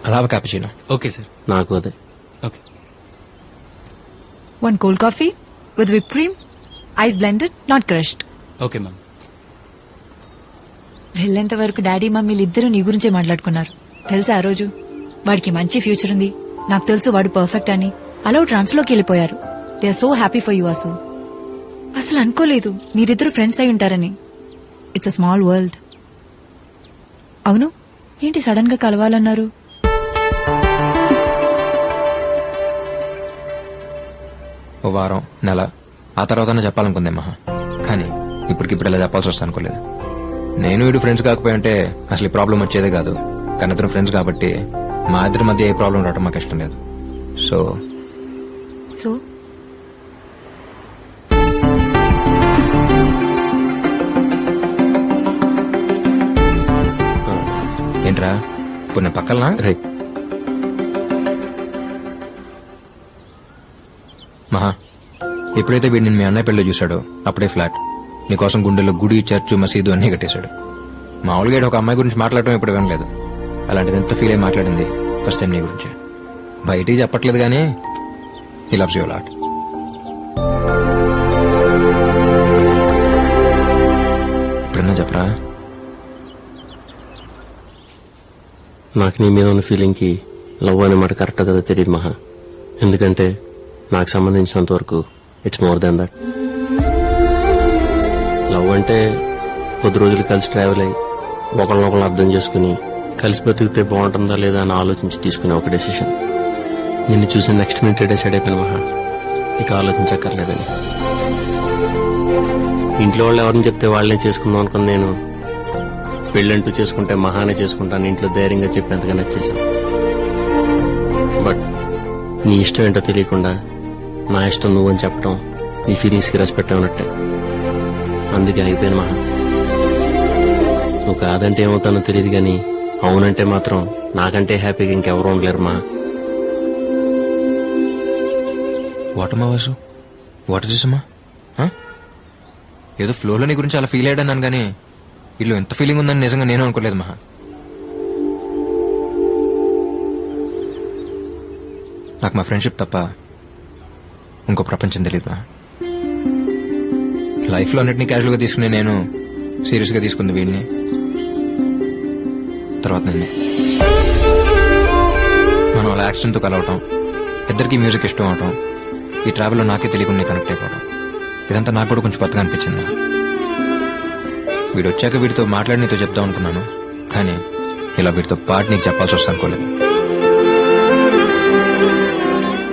అలా cappuccino. Okay sir. నాకు అదే. Okay. 1 cold coffee with whipped cream, ice blended, not crushed. Okay ma'am. వెళ్ళేంత వరకు డాడీ మమ్మీలు ఇద్దరు నీ గురించే మాట్లాడుకున్నారు. తెలుసా ఆ రోజు వాడికి మంచి ఫ్యూచర్ ఉంది, నాకు తెలుసు వాడు పర్ఫెక్ట్ అని. అలా ట్రాన్స్ లోకి వెళ్ళిపోయారు. They are so happy for you అసు. అసలు అనుకోలేదు మీరిద్దరు ఫ్రెండ్స్ అయి ఉంటారని. It's a small world. అవును, ఏంటి సడన్ గా కలవాలన్నారు? ఓ వారం నెల ఆ తర్వాత చెప్పాలనుకుందే మహా, కానీ ఇప్పటికిప్పుడు ఇలా చెప్పాల్సి వస్తా అనుకోలేదు. నేను వీడు ఫ్రెండ్స్ కాకపోయి ఉంటే అసలు ఈ ప్రాబ్లం వచ్చేదే కాదు. కానీ ఇద్దరు ఫ్రెండ్స్ కాబట్టి మా ఇద్దరి మధ్య ఏ ప్రాబ్లం రావడం మాకు ఇష్టం లేదు. సో సో ఏంట్రా ఇప్పుడు నేను పక్కలనా? రైట్. మహా, ఎప్పుడైతే వీడు నేను మీ అన్నయ్య పెళ్ళి చూశాడో అప్పుడే ఫ్లాట్. నీకోసం గుండెల్లో గుడి, చర్చు, మసీదు అన్నీ కట్టేశాడు. మామూలుగా ఒక అమ్మాయి గురించి మాట్లాడటం ఇప్పుడు వినలేదు. అలాంటిది ఎంత ఫీల్ అయి మాట్లాడింది ఫస్ట్ టైం నీ గురించి. బయటికి చెప్పట్లేదు కానీ హి లవ్స్ యు అ లాట్. ఇప్పుడన్నా చెప్పరా? నాకు నీ మీద ఉన్న ఫీలింగ్ కి లవ్ అనే మాట కరెక్ట్ కదా తెలియదు మహా. ఎందుకంటే నాకు సంబంధించినంత వరకు it's more than that. Love అంటే కొద్ది రోజులు కలిసి ట్రావెల్ అయ్యి ఒకరినొకరిని అర్థం చేసుకుని కలిసి బతికితే బాగుంటుందా లేదా అని ఆలోచించి తీసుకునే ఒక డెసిషన్. నిన్ను చూసిన నెక్స్ట్ మినిట్ డిసైడ్ అయిపోయిన మహా, ఇక ఆలోచించక్కర్లేదని. ఇంట్లో వాళ్ళు ఎవరిని చెప్తే వాళ్ళనే చేసుకుందాం అనుకుని నేను పెళ్ళంటూ చేసుకుంటే మహానే చేసుకుంటాను ఇంట్లో ధైర్యంగా చెప్పినంతగా నచ్చేసాం. బట్ నీ ఇష్టం ఏంటో తెలియకుండా నా ఇష్టం నువ్వని చెప్పడం నీ ఫీలింగ్స్ కి రెస్పెక్ట్ ఉన్నట్టే. అందుకే అయిపోయాను మహా. నువ్వు కాదంటే ఏమవుతానో తెలియదు గాని అవునంటే మాత్రం నాకంటే హ్యాపీగా ఇంకెవరూ ఉండలేరు మా. వాటమ్మా వాసు, వాటర్ చూసమ్మా. ఏదో ఫ్లోలో నీ గురించి అలా ఫీల్ అయ్యాడన్నాను కానీ వీళ్ళు ఎంత ఫీలింగ్ ఉందని నిజంగా నేను అనుకోలేదు మహా. నాకు మా ఫ్రెండ్షిప్ తప్ప ఇంకో ప్రపంచం తెలియదు మహా. లైఫ్ లో అన్నిటినీ క్యాజువల్ గా తీసుకునే నేను సీరియస్ గా తీసుకుంది వీడిని, తర్వాత నిన్నే. మనం అలా యాక్సిడెంట్ తో కలవటం, ఇద్దరికి మ్యూజిక్ ఇష్టం అవటం, ఈ ట్రావెల్ లో నాకే తెలియకుండా కనెక్ట్ అయిపోవడం, ఇదంతా నాకు కూడా కొంచెం కొత్తగా అనిపించింది. వీడు వచ్చాక వీడితో మాట్లాడి నీతో చెప్దాం అనుకున్నాను, కానీ ఇలా వీడితో పాటు నీకు చెప్పాల్సి వస్తా అనుకోలేదు.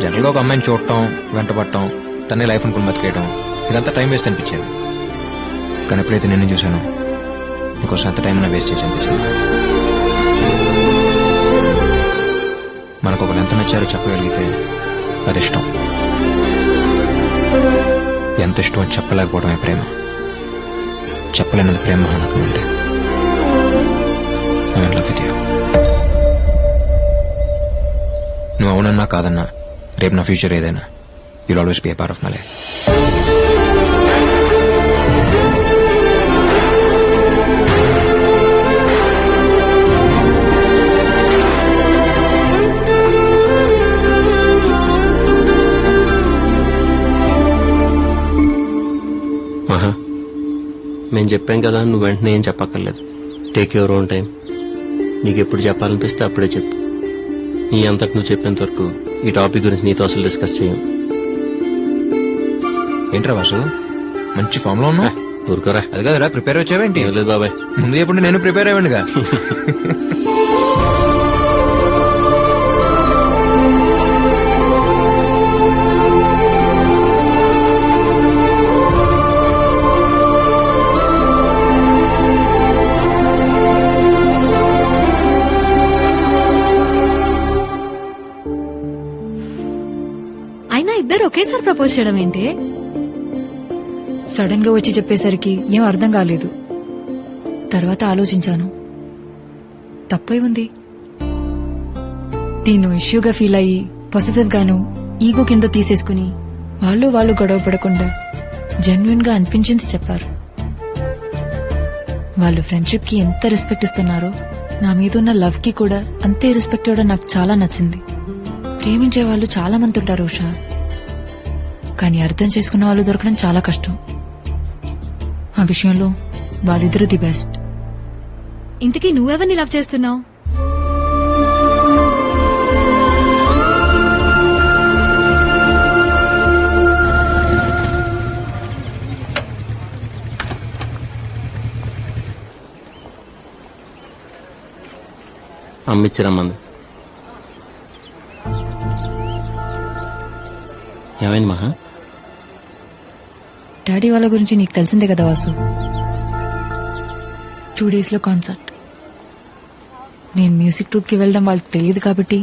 జనరల్ గా ఒక అమ్మాయిని చూడటం, వెంటబడటం, తనే లైఫ్ అనుకుని బతికేయడం, ఇదంతా టైం వేస్ట్ అనిపించేది. కానీ ఎప్పుడైతే నిన్ను చూశానో నీకోసం అంత టైం వేస్ట్ చేసి అనిపించింది. మనకు ఒకరు ఎంత నచ్చారో చెప్పగలిగితే అది ఇష్టం. ఎంత ఇష్టం అని చెప్పలేకపోవడమే ప్రేమ. చెప్పలేనది ప్రేమ నాకు ఉంటే ఐ లవ్ విత్ యూ. నువ్వు అవునన్నా కాదన్నా రేపు నా ఫ్యూచర్ ఏదైనా you'll always be A part of my life. మహా, మేము చెప్పాం కదా నువ్వు వెంటనే ఏం చెప్పక్కర్లేదు. Take your own time. నీకు ఎప్పుడు చెప్పాలనిపిస్తే అప్పుడే చెప్పు. నీ అంతకు నువ్వు చెప్పేంత వరకు ఈ టాపిక్ గురించి నీతో అసలు డిస్కస్ చేయం. ఏంట్రా వాసు, మంచి ఫామ్ లో ఉన్నా? ఊరుకోరా. అది కదరా ప్రిపేర్ వచ్చావేంటి? లేదు బాబాయ్, ముందు ఎప్పుడు నేను ప్రిపేర్ అయ్యానుగా. అయినా ఇద్దరు ఒకేసారి ప్రపోజ్ చేయడం ఏంటి? సడన్ గా వచ్చి చెప్పేసరికి ఏం అర్థం కాలేదు. తర్వాత ఆలోచించాను, తప్పై ఉంది. దీన్ని ఇష్యూగా ఫీల్ అయ్యి పొసెసివ్ గాను ఈగో కింద తీసేసుకుని వాళ్ళు గొడవ పడకుండా జెన్యున్ గా అనిపించింది చెప్పారు. వాళ్ళు ఫ్రెండ్షిప్ కి ఎంత రెస్పెక్ట్ ఇస్తున్నారో నా మీద ఉన్న లవ్ కి కూడా అంతే రెస్పెక్ట్ ఇవ్వడం నాకు చాలా నచ్చింది. ప్రేమించే వాళ్ళు చాలా మంది ఉంటారు ఉషా, కానీ అర్థం చేసుకున్న వాళ్ళు దొరకడం చాలా కష్టం. ఆ విషయంలో వాళ్ళిద్దరూ ది బెస్ట్. ఇంతకీ నువ్వెవరిని లవ్ చేస్తున్నావు? అమ్మిచ్చిరమ్మంది. ఏమైంది మహా? డాడీ వాళ్ళ గురించి నీకు తెలిసిందే కదా వాసు. 2 days లో కాన్సర్ట్. నేను మ్యూజిక్ ట్రూప్ కి వెళ్ళడం వాళ్ళకి తెలియదు కాబట్టి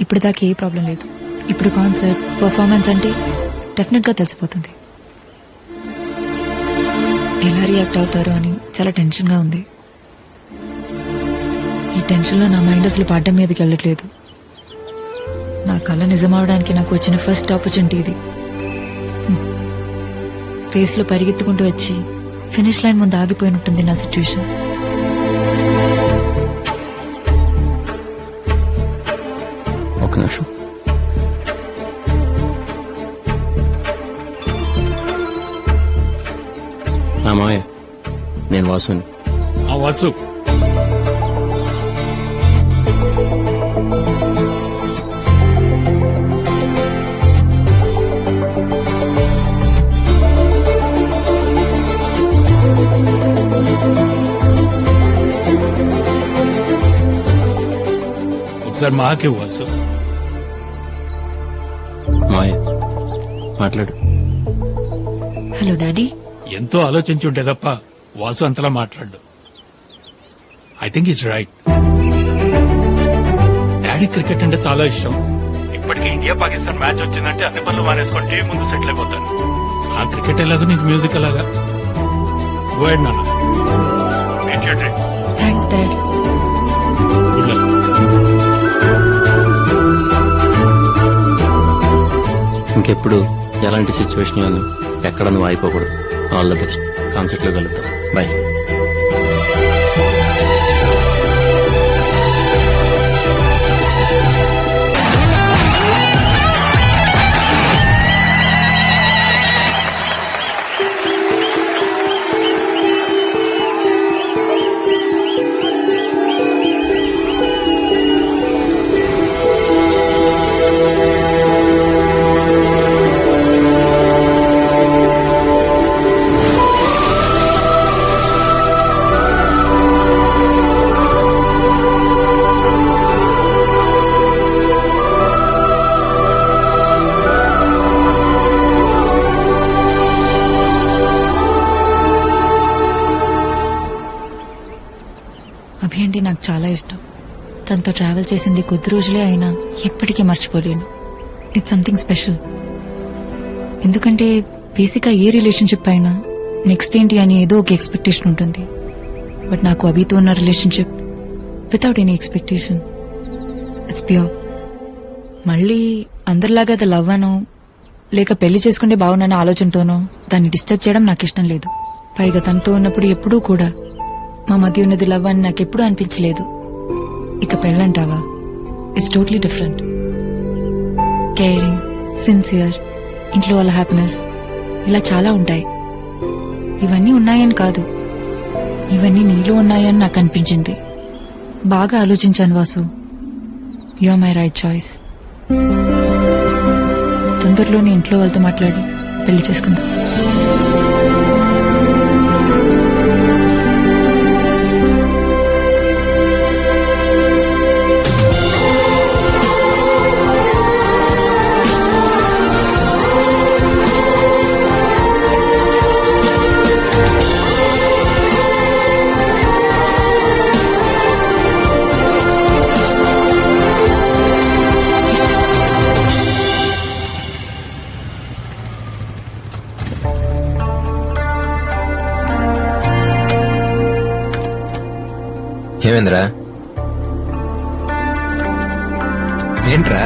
ఇప్పుడు దాకా ఏ ప్రాబ్లం లేదు. ఇప్పుడు కాన్సర్ట్ పర్ఫార్మెన్స్ అంటే డెఫినెట్ గా తెలిసిపోతుంది. ఎలా రియాక్ట్ అవుతారో అని చాలా టెన్షన్ గా ఉంది. ఈ టెన్షన్ లో నా మైండ్ అసలు పాఠం మీదకి వెళ్ళట్లేదు. నా కళ నిజమవడానికి నాకు వచ్చిన ఫస్ట్ ఆపర్చునిటీ ఇది. రేస్ లో పరిగెత్తుకుంటూ వచ్చి ఫినిష్ లైన్ ముందు ఆగిపోయినట్టుంది నా సిచ్యువేషన్. ఒక నిమిషం. మామయ్య, నేను వాసుని. వాసు, ఒకసారి మాకే వాసు. మామయ్య మాట్లాడు. Hello daddy. ఎంతో ఆలోచించుంటే తప్ప వాసు అంతలా మాట్లాడు. I think is right. Daddy cricket అంటే చాలా ఇష్టం. ఇప్పటికే ఇండియా పాకిస్తాన్ మ్యాచ్ వచ్చిందంటే అన్ని పనులు మానేసుకొని టీవీ ముందు సెటిల్ అయిపోతాను. ఆ క్రికెట్ ఎలాగో నీకు మ్యూజిక్ ఎలాగా. గో హెడ్ నాన్న. Thanks dad. Good luck. ఇంకెప్పుడు ఎలాంటి సిచ్యువేషన్లోనూ ఎక్కడ నువ్వు అయిపోకూడదు. All the best. కాన్సర్ట్లో కలుద్దాం. బాయ్. అభి అంటే నాకు చాలా ఇష్టం. తనతో ట్రావెల్ చేసింది కొద్ది రోజులే అయినా ఎప్పటికీ మర్చిపోలేను. It's something special. ఎందుకంటే బేసిక్గా ఏ రిలేషన్షిప్ అయినా నెక్స్ట్ ఏంటి అని ఏదో ఒక ఎక్స్పెక్టేషన్ ఉంటుంది. బట్ నాకు అభితో ఉన్న relationship without any expectation. It's pure. మళ్ళీ అందరిలాగా అది లవ్ అనో లేక పెళ్లి చేసుకుంటే బాగున్న ఆలోచనతోనో దాన్ని డిస్టర్బ్ చేయడం నాకు ఇష్టం లేదు. పైగా తనతో ఉన్నప్పుడు ఎప్పుడూ కూడా మా మధ్య ఉన్నది లవ్ అని నాకెప్పుడూ అనిపించలేదు. ఇక పెళ్ళంటావా, it's totally different. Caring, sincere, ఇంట్లో వాళ్ళ హ్యాపీనెస్, ఇలా చాలా ఉంటాయి. ఇవన్నీ ఉన్నాయని కాదు, ఇవన్నీ నీలో ఉన్నాయని నాకు అనిపించింది. బాగా ఆలోచించాను Vasu. You are my right choice. తొందరలోనే ఇంట్లో వాళ్ళతో మాట్లాడి పెళ్లి చేసుకుందాం. ఏమేంద్రా? ఏంట్రా?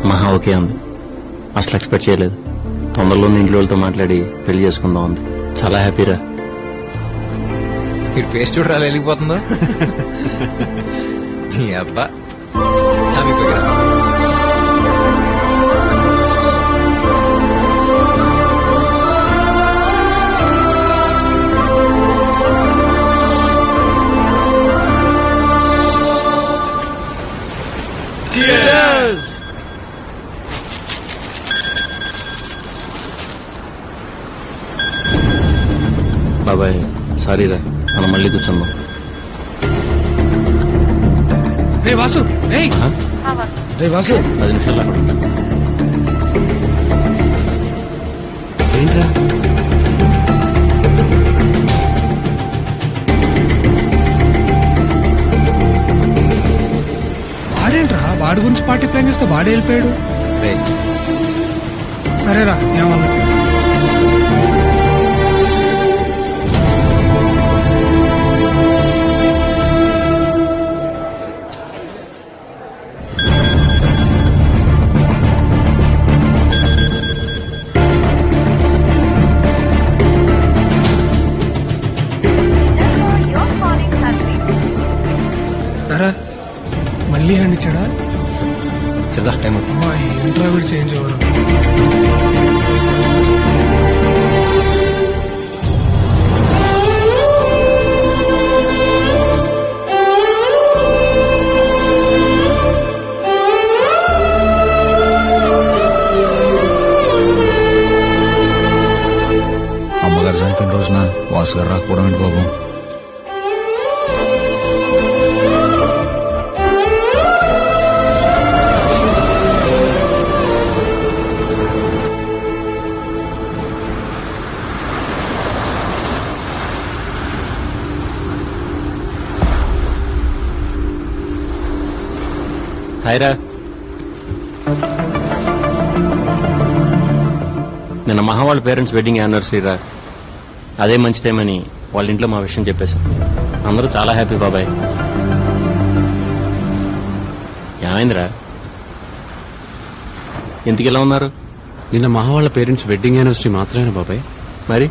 మహా ఓకే ఉంది. అసలు ఎక్స్పెక్ట్ చేయలేదు. తొందరలోనే ఇంట్లో వాళ్ళతో మాట్లాడి పెళ్లి చేసుకుందాం ఉంది. చాలా హ్యాపీరా. మీరు ఫేస్ చూడరాలు వెళ్ళిపోతుందో నీ అబ్బా హ్యాపీ ఫిగర్. బాబాయ్ సారీరా మనం మళ్ళీ కూర్చుందాం. రే వాసు రేయ్ రే వాసు 10 నిమిషాలు అక్కడ ఉంటా. ఏంట్రా వాడేంట్రా వాడి గురించి పార్టీ ప్లాన్ చేస్తే వాడే వెళ్ళిపోయాడు. రే సరేరా ఏమన్నా సరే మళ్ళీ హ్యాండ్ ఇచ్చాడా? చదా టైం అవుతుంది. అమ్మాయి ఇంటర్వ్యూ చేంజ్ అవ్వరు. అమ్మగారు చనిపోయిన రోజున వాసు గారు రాకపోవడం ఏంటి బాబు? హాయ్రా. నిన్న మహా వాళ్ళ పేరెంట్స్ వెడ్డింగ్ యానివర్సరీ రా. అదే మంచి టైం అని వాళ్ళ ఇంట్లో మా విషయం చెప్పేశాం. అందరూ చాలా హ్యాపీ బాబాయ్. ఏమైందిరా ఎందుకు ఇలా ఉన్నారు? నిన్న మహా వాళ్ళ పేరెంట్స్ వెడ్డింగ్ యానివర్సరీ మాత్రమేనా బాబాయ్? మరి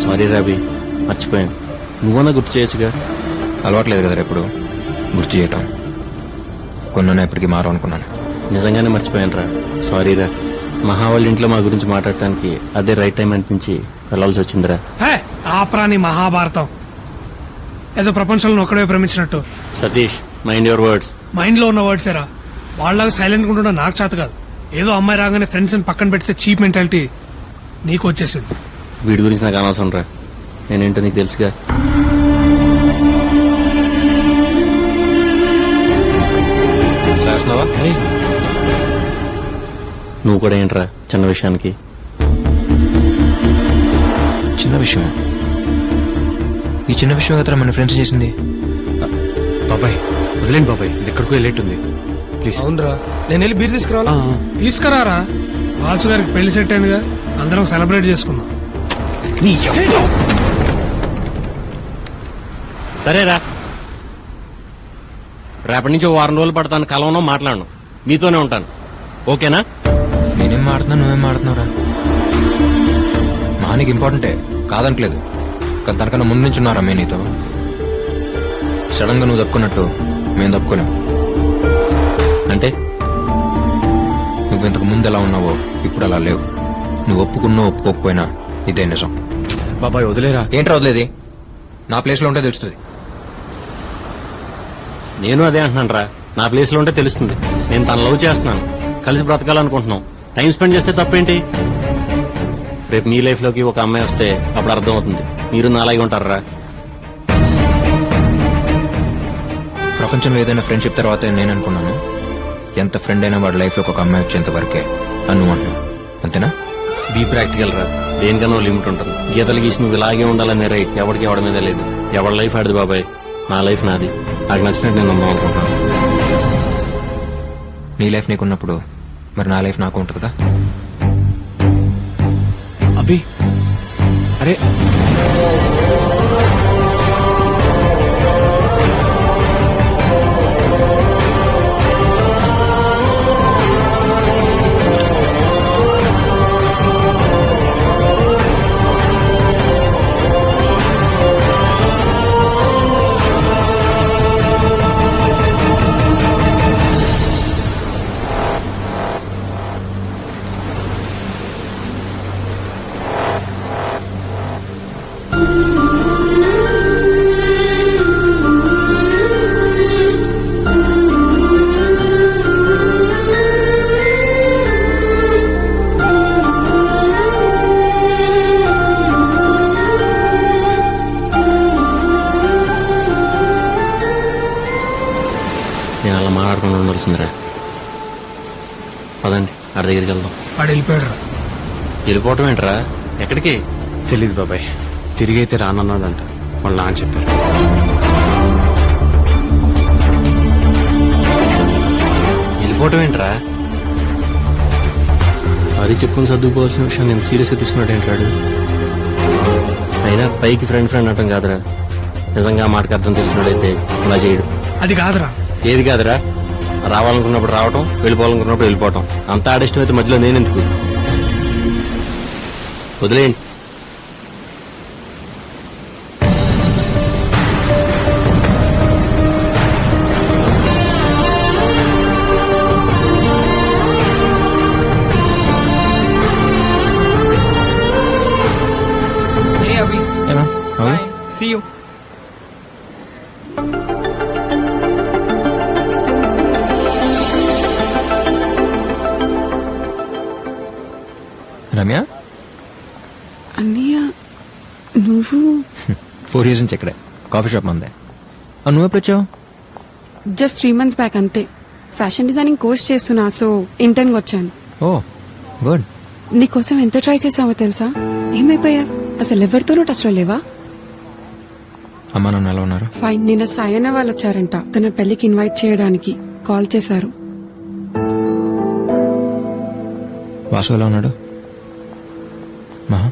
సారీ రాబీ, మర్చిపోయాను. నువ్వన్నా గుర్తు చేయొచ్చుగా. అలవాట్లేదు కదా ఎప్పుడు గుర్తు చేయటం. కొన్నా ఇప్పటికీ మారవు అనుకున్నాను. నిజంగానే మర్చిపోయాను రా. సారీ రా. మహా వాళ్ళ ఇంట్లో మా గురించి మాట్లాడటానికి అదే రైట్ టైం అనిపించి వెళ్లాల్సి వచ్చిందిరా. ఆప్రాని మహాభారతం ఏదో ప్రపంచంలో ఒక్కడే ప్రేమించినట్టు. Satish, mind your words. Mind లో ఉన్న వర్డ్స్ ఏరా. వాళ్ళలాగా సైలెంట్ గా ఉండడం నాకు చేత కాదు. ఏదో అమ్మాయి రాగానే ఫ్రెండ్స్ పక్కన పెడితే చీప్ మెంటాలిటీ నీకు వచ్చేసింది. వీడి గురించి నాకు అనవసరం రా. నేనేంటో నీకు తెలుసుగా. చేస్తున్నావా? నువ్వు కూడా ఏంట్రా చిన్న విషయానికి? చిన్న విషయం. ఈ చిన్న విషయం కదా మన ఫ్రెండ్స్ చేసింది. బాబాయ్ వదిలేండి బాబాయ్, ఇది ఎక్కడికో వెళ్ళేట్టుంది. ప్లీజ్. అవునరా, నేను వెళ్ళి బీర్ తీసుకురావాలా? తీసుకురారా. వాసు గారికి పెళ్లి సెట్ అయిందిగా, అందరం సెలబ్రేట్ చేసుకుందాం. సరేరా, రేపటి నుంచి 2 రోజులు పడతాను. కలవను, మాట్లాడను, మీతోనే ఉంటాను. ఓకేనా? నేనేం మాడుతున్నా నువ్వేం మాడుతున్నావురా? మానికి ఇంపార్టెంటే కాదంటలేదు, కానీ తనకన్నా ముందు నుంచి ఉన్నారా మేము నీతో. సడన్ గా నువ్వు దక్కున్నట్టు మేము దక్కులేం. అంటే నువ్వు ఇంతకు ముందు ఎలా ఉన్నావో ఇప్పుడు అలా లేవు. నువ్వు ఒప్పుకున్నా ఒప్పుకోకపోయినా ఇదే నిజం. బాబాయ్ వదిలేరా. ఏంట్రా వదిలేది? నా ప్లేస్ లో ఉంటే తెలుస్తుంది. నేను అదే అంటున్నాను రా. నా ప్లేస్ లో ఉంటే తెలుస్తుంది. నేను తన లవ్ చేస్తున్నాను, కలిసి బ్రతకాలనుకుంటున్నాం. టైం స్పెండ్ చేస్తే తప్పేంటి? రేపు మీ లైఫ్ లోకి ఒక అమ్మాయి వస్తే అప్పుడు అర్థం అవుతుంది. మీరు నాలాగే ఉంటారా? ప్రపంచంలో ఏదైనా ఫ్రెండ్షిప్ తర్వాతే నేను అనుకున్నాను. ఎంత ఫ్రెండ్ అయినా వాడి లైఫ్ లో ఒక అమ్మాయి వచ్చేంత వరకే అను అంటున్నాను. అంతేనా? బీ ప్రాక్టికల్ రా. దేనికన్నా లిమిట్ ఉంటుంది. గీతలు గీసి నువ్వు ఇలాగే ఉండాలనే రైట్ ఎవరికి ఎవడ మీద లేదు. ఎవరి లైఫ్ ఆడిది బాబాయ్. నా లైఫ్ నాది. నాకు నచ్చినట్టు నేను ఉందాం అనుకుంటున్నాను. నీ లైఫ్ నీకున్నప్పుడు మరి నా లైఫ్ నాకు ఉంటుందిగా. అభి అరే పదండి ఆడి దగ్గరికి వెళ్దాం. వాడు వెళ్ళిపోయాడు రా. వెళ్ళిపోవటం ఏంట్రా? ఎక్కడికి? తెలీదు బాబాయ్, తిరిగి అయితే రానన్నాడంట. వాళ్ళ నాన్న చెప్పారు. వెళ్ళిపోవటం ఏంట్రా? అది చెప్పుకుని సర్దుకోవాల్సిన విషయం నేను సీరియస్గా తీసుకున్నాడు ఏంటాడు. అయినా పైకి ఫ్రెండ్ అంటాం కాదురా. నిజంగా ఆ మాటకి అర్థం తెలిసినాడైతే అలా చేయడు. అది కాదురా. ఏది కాదురా? రావాలనుకున్నప్పుడు రావటం, వెళ్ళిపోవాలనుకున్నప్పుడు వెళ్ళిపోవటం. అంతా ఆడిష్టం అయితే మధ్యలో నేనెందుకు? వదిలేయండి. ఏమా అవి See you. రమ్య అన్నయ్య నువ్వు 4 years నుంచి ఇక్కడే కాఫీ షాప్ మందే. నువ్వు ఎప్పుడు వచ్చావు? జస్ట్ 3 months బ్యాక్ అంతే. ఫ్యాషన్ డిజైనింగ్ కోర్స్ చేస్తున్నా, సో ఇంటర్న్ వచ్చాను. ఓ గుడ్. నీకోసం ఎంత ట్రై చేసావో తెలుసా? ఏమైపోయా? అసలు ఎవరితోనూ టచ్ లో లేవా? అమ్మా నాన్న ఎలా ఉన్నారు? ఫైన్. నిన్న సాయన్న వాళ్ళు వచ్చారంట, తన పెళ్లికి ఇన్వైట్ చేయడానికి కాల్ చేశారు. వాసు ఎలా ఉన్నాడు? మహా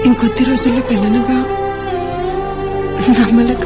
ఇంకొద్ది రోజుల్లో పెళ్ళనగా నమ్మలేక